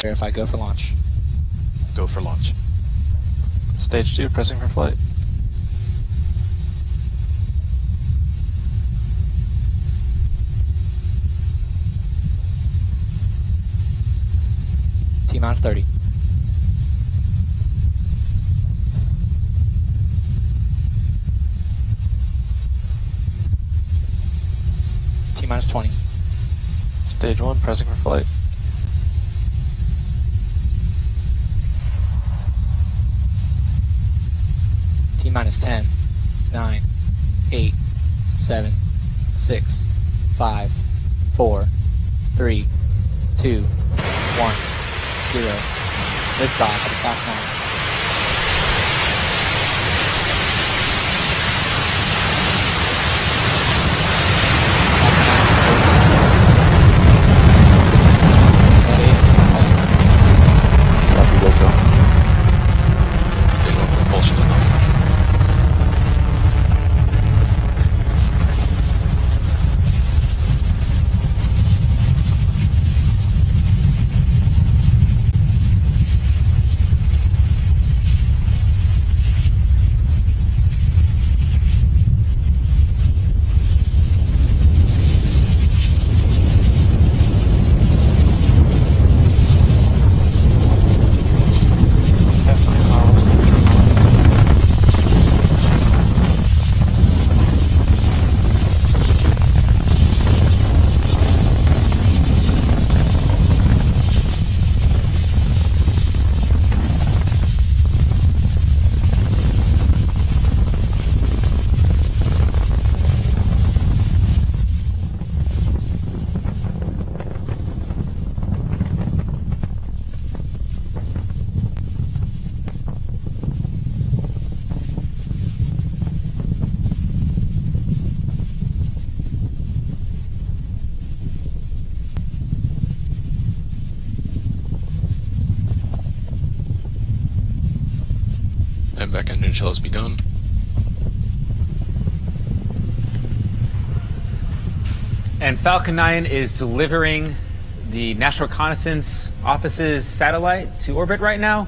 Verify, go for launch. Go for launch. Stage 2, pressing for flight. T-minus 30. T-minus 20. Stage 1, pressing for flight. T-minus 10, 9, 8, 7, 6, 5, 4, 3, 2, 1, 0. Liftoff at Falcon 9. Stage 1, propulsion is not control. And back engine shell has begun. And Falcon 9 is delivering the National Reconnaissance Office's satellite to orbit right now.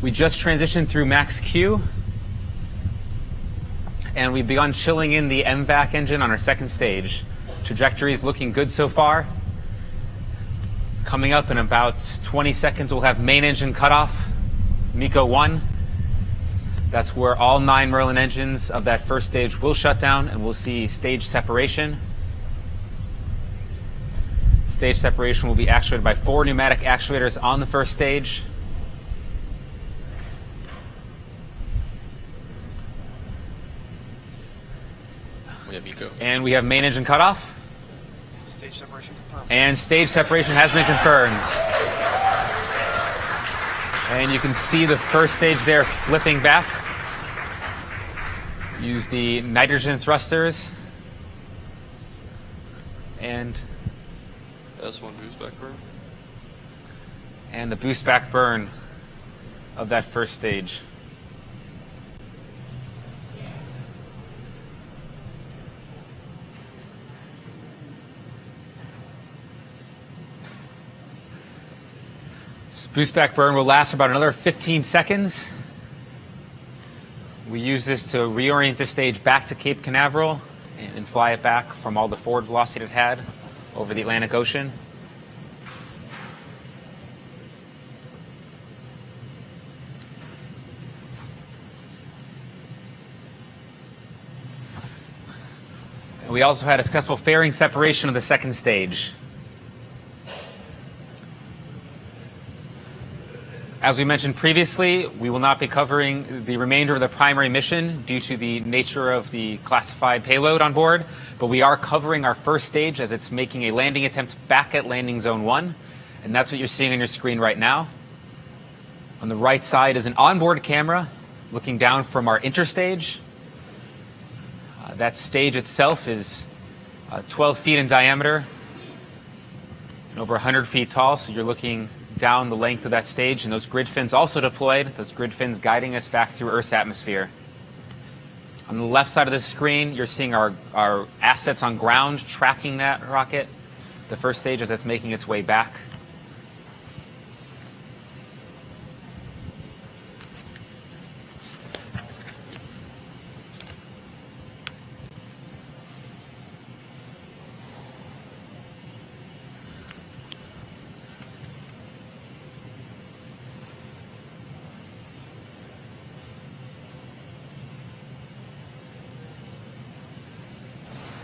We just transitioned through max Q, and we've begun chilling in the MVAC engine on our second stage. Trajectory is looking good so far. Coming up in about 20 seconds, we'll have main engine cutoff, MECO 1. That's where all 9 Merlin engines of that first stage will shut down, and we'll see stage separation. Stage separation will be actuated by 4 pneumatic actuators on the first stage. We have MECO. And we have main engine cutoff. Stage separation confirmed. And stage separation has been confirmed. And you can see the first stage there flipping back. Use the nitrogen thrusters. And S1 boost back burn. And the boost back burn of that first stage. This boost back burn will last for about another 15 seconds. We use this to reorient the stage back to Cape Canaveral and fly it back from all the forward velocity it had over the Atlantic Ocean. And we also had a successful fairing separation of the second stage. As we mentioned previously, we will not be covering the remainder of the primary mission due to the nature of the classified payload on board, but we are covering our first stage as it's making a landing attempt back at landing zone 1, and that's what you're seeing on your screen right now. On the right side is an onboard camera looking down from our interstage. That stage itself is 12 feet in diameter and over 100 feet tall, so you're looking down the length of that stage, and those grid fins also deployed, those grid fins guiding us back through Earth's atmosphere. On the left side of the screen, you're seeing our assets on ground tracking that rocket, the first stage as it's making its way back.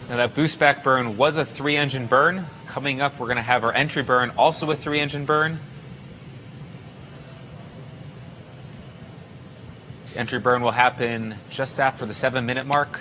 Now that boost back burn was a 3-engine burn. Coming up, we're going to have our entry burn, also a 3-engine burn. The entry burn will happen just after the 7-minute mark.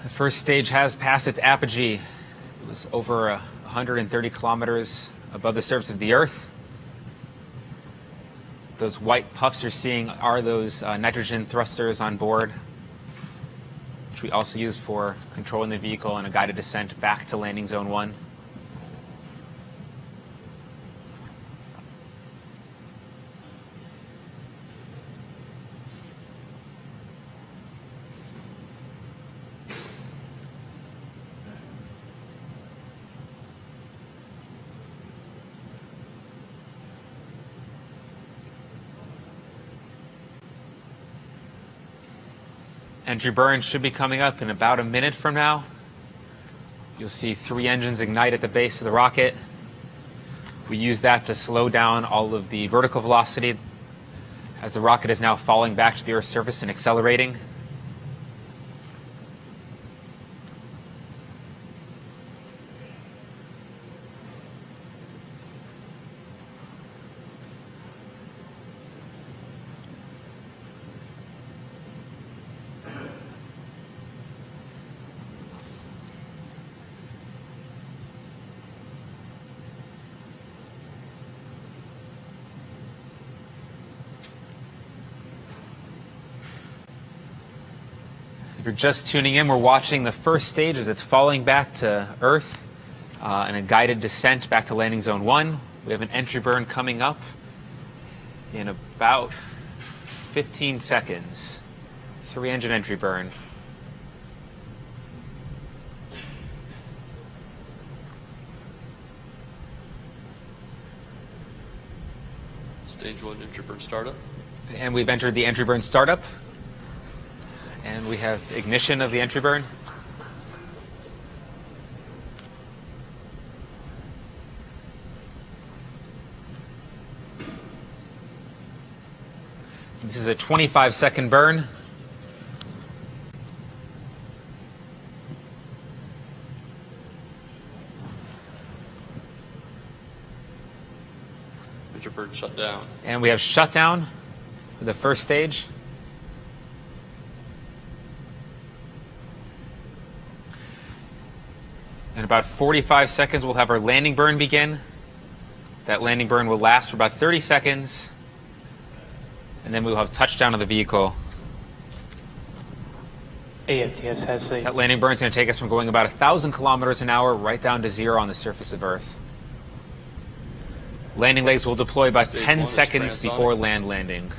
The first stage has passed its apogee. It was over 130 kilometers above the surface of the Earth. Those white puffs you're seeing are those nitrogen thrusters on board, which we also use for controlling the vehicle in a guided descent back to landing zone 1. Entry burn should be coming up in about a minute from now. You'll see 3 engines ignite at the base of the rocket. We use that to slow down all of the vertical velocity as the rocket is now falling back to the Earth's surface and accelerating. If you're just tuning in, we're watching the first stage as it's falling back to Earth in a guided descent back to landing zone 1. We have an entry burn coming up in about 15 seconds. 3-engine entry burn. Stage 1 entry burn startup. And we've entered the entry burn startup. And we have ignition of the entry burn. This is a 25-second burn. Entry burn shut down. And we have shutdown for the first stage. In about 45 seconds, we'll have our landing burn begin. That landing burn will last for about 30 seconds. And then we'll have touchdown of the vehicle. AFTS has a... That landing burn is going to take us from going about 1,000 kilometers an hour right down to 0 on the surface of Earth. Landing legs will deploy about Stage 10 1 is seconds transonic. before landing.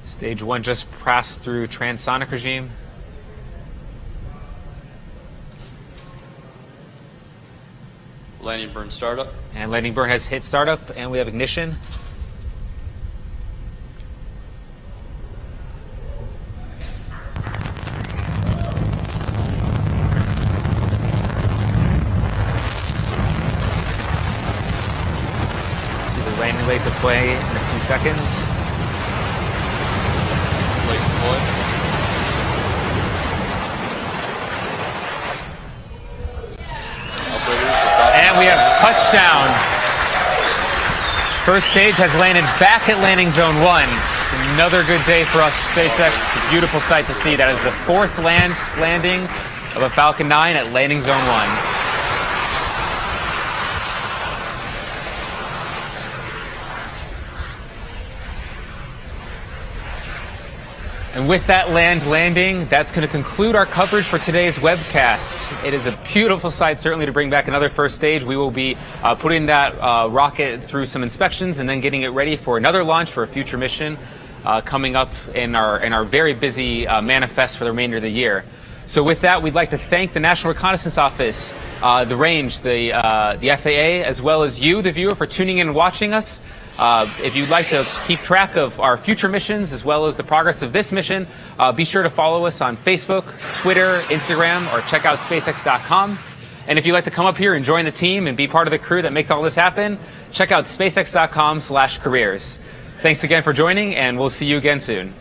Stage 1 just passed through transonic regime. Landing burn startup. And landing burn has hit startup, and we have ignition. See the landing legs deploy in a few seconds. Late deploy. And we have touchdown. First stage has landed back at landing zone 1. It's another good day for us at SpaceX. It's a beautiful sight to see. That is the 4th landing of a Falcon 9 at landing zone 1. And with that landing, that's going to conclude our coverage for today's webcast. It is a beautiful sight, certainly, to bring back another first stage. We will be putting that rocket through some inspections and then getting it ready for another launch for a future mission coming up in our very busy manifest for the remainder of the year. So with that, we'd like to thank the National Reconnaissance Office, the range, the FAA, as well as you, the viewer, for tuning in and watching us. If you'd like to keep track of our future missions as well as the progress of this mission, be sure to follow us on Facebook, Twitter, Instagram, or check out SpaceX.com. And if you'd like to come up here and join the team and be part of the crew that makes all this happen, check out SpaceX.com/careers. Thanks again for joining, and we'll see you again soon.